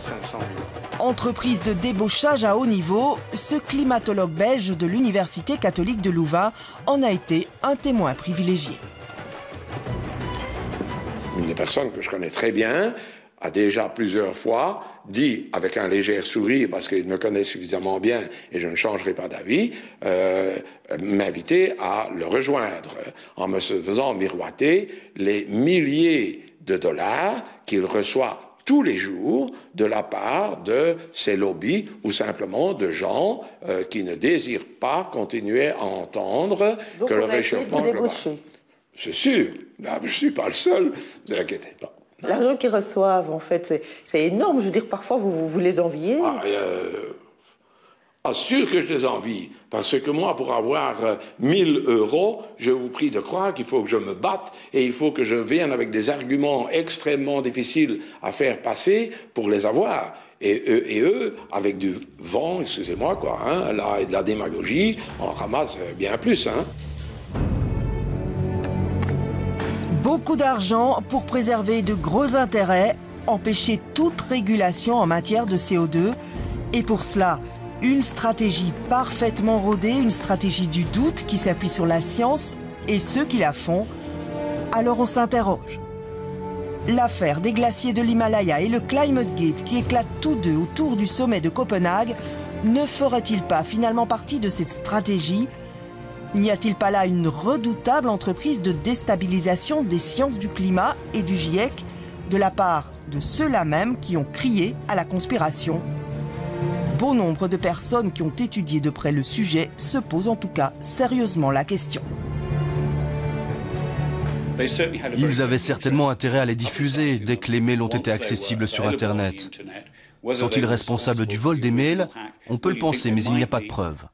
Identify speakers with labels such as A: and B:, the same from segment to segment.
A: 500 000.
B: Entreprise de débauchage à haut niveau, ce climatologue belge de l'Université catholique de Louvain en a été un témoin privilégié.
A: Une des personnes que je connais très bien a déjà plusieurs fois dit avec un léger sourire, parce qu'il me connaît suffisamment bien et je ne changerai pas d'avis, m'inviter à le rejoindre en me faisant miroiter les milliers de dollars qu'il reçoit tous les jours de la part de ces lobbies ou simplement de gens qui ne désirent pas continuer à entendre
B: donc
A: que le réchauffement global. C'est sûr, je ne suis pas le seul, ne vous inquiétez pas.
C: L'argent qu'ils reçoivent, en fait, c'est énorme. Je veux dire, parfois, vous les enviez.
A: Sûr que je les envie. Parce que moi, pour avoir 1000 €, je vous prie de croire qu'il faut que je me batte et il faut que je vienne avec des arguments extrêmement difficiles à faire passer pour les avoir. Et eux, avec du vent, excusez-moi, là, et de la démagogie, on ramasse bien plus,
B: Beaucoup d'argent pour préserver de gros intérêts, empêcher toute régulation en matière de CO2. Et pour cela, une stratégie parfaitement rodée, une stratégie du doute qui s'appuie sur la science et ceux qui la font. Alors on s'interroge. L'affaire des glaciers de l'Himalaya et le Climate Gate qui éclatent tous deux autour du sommet de Copenhague ne ferait-il pas finalement partie de cette stratégie ? N'y a-t-il pas là une redoutable entreprise de déstabilisation des sciences du climat et du GIEC de la part de ceux-là même qui ont crié à la conspiration ? Bon nombre de personnes qui ont étudié de près le sujet se posent en tout cas sérieusement la question.
D: Ils avaient certainement intérêt à les diffuser dès que les mails ont été accessibles sur Internet. Sont-ils responsables du vol des mails? On peut le penser, mais il n'y a pas de preuves.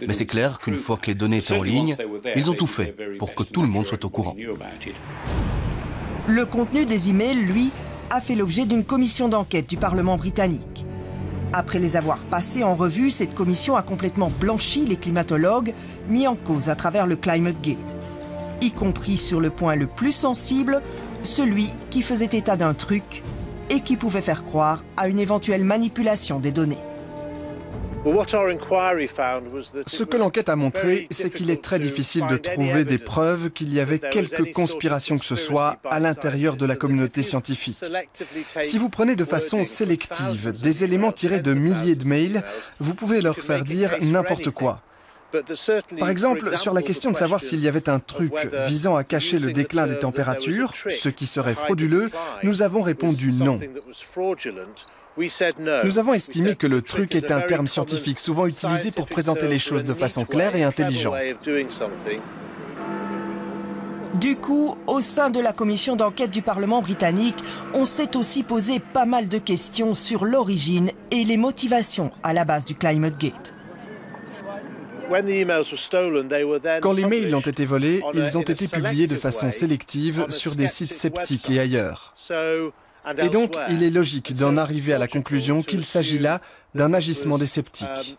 D: Mais c'est clair qu'une fois que les données étaient en ligne, ils ont tout fait pour que tout le monde soit au courant.
B: Le contenu des emails, lui, a fait l'objet d'une commission d'enquête du Parlement britannique. Après les avoir passés en revue, cette commission a complètement blanchi les climatologues mis en cause à travers le Climate Gate, y compris sur le point le plus sensible, celui qui faisait état d'un truc et qui pouvait faire croire à une éventuelle manipulation des données.
E: Ce que l'enquête a montré, c'est qu'il est très difficile de trouver des preuves qu'il y avait quelque conspiration que ce soit à l'intérieur de la communauté scientifique. Si vous prenez de façon sélective des éléments tirés de milliers de mails, vous pouvez leur faire dire n'importe quoi. Par exemple, sur la question de savoir s'il y avait un truc visant à cacher le déclin des températures, ce qui serait frauduleux, nous avons répondu non. Nous avons estimé que le truc est un terme scientifique souvent utilisé pour présenter les choses de façon claire et intelligente.
B: Du coup, au sein de la commission d'enquête du Parlement britannique, on s'est aussi posé pas mal de questions sur l'origine et les motivations à la base du Climate Gate.
E: Quand les mails ont été volés, ils ont été publiés de façon sélective sur des sites sceptiques et ailleurs. Et donc, il est logique d'en arriver à la conclusion qu'il s'agit là d'un agissement des sceptiques.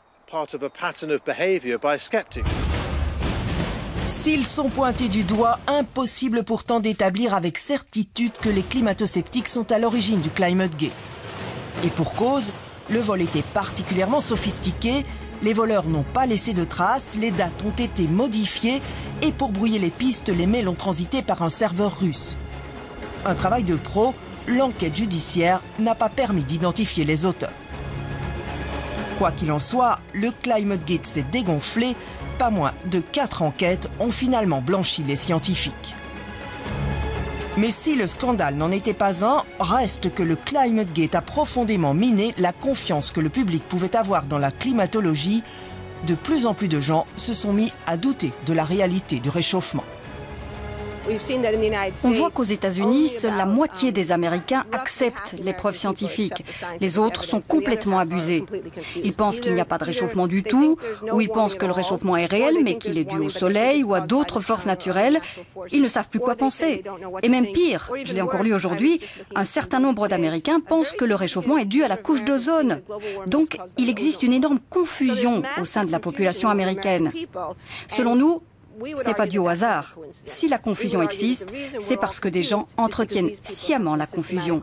B: S'ils sont pointés du doigt, impossible pourtant d'établir avec certitude que les climato-sceptiques sont à l'origine du Climate Gate. Et pour cause, le vol était particulièrement sophistiqué, les voleurs n'ont pas laissé de traces, les dates ont été modifiées et pour brouiller les pistes, les mails ont transité par un serveur russe. Un travail de pro, l'enquête judiciaire n'a pas permis d'identifier les auteurs. Quoi qu'il en soit, le Climate Gate s'est dégonflé. Pas moins de 4 enquêtes ont finalement blanchi les scientifiques. Mais si le scandale n'en était pas un, reste que le Climate Gate a profondément miné la confiance que le public pouvait avoir dans la climatologie. De plus en plus de gens se sont mis à douter de la réalité du réchauffement.
F: On voit qu'aux États-Unis, seule la moitié des Américains acceptent les preuves scientifiques. Les autres sont complètement abusés. Ils pensent qu'il n'y a pas de réchauffement du tout, ou ils pensent que le réchauffement est réel, mais qu'il est dû au soleil ou à d'autres forces naturelles. Ils ne savent plus quoi penser. Et même pire, je l'ai encore lu aujourd'hui, un certain nombre d'Américains pensent que le réchauffement est dû à la couche d'ozone. Donc, il existe une énorme confusion au sein de la population américaine. Selon nous, ce n'est pas dû au hasard. Si la confusion existe, c'est parce que des gens entretiennent sciemment la confusion.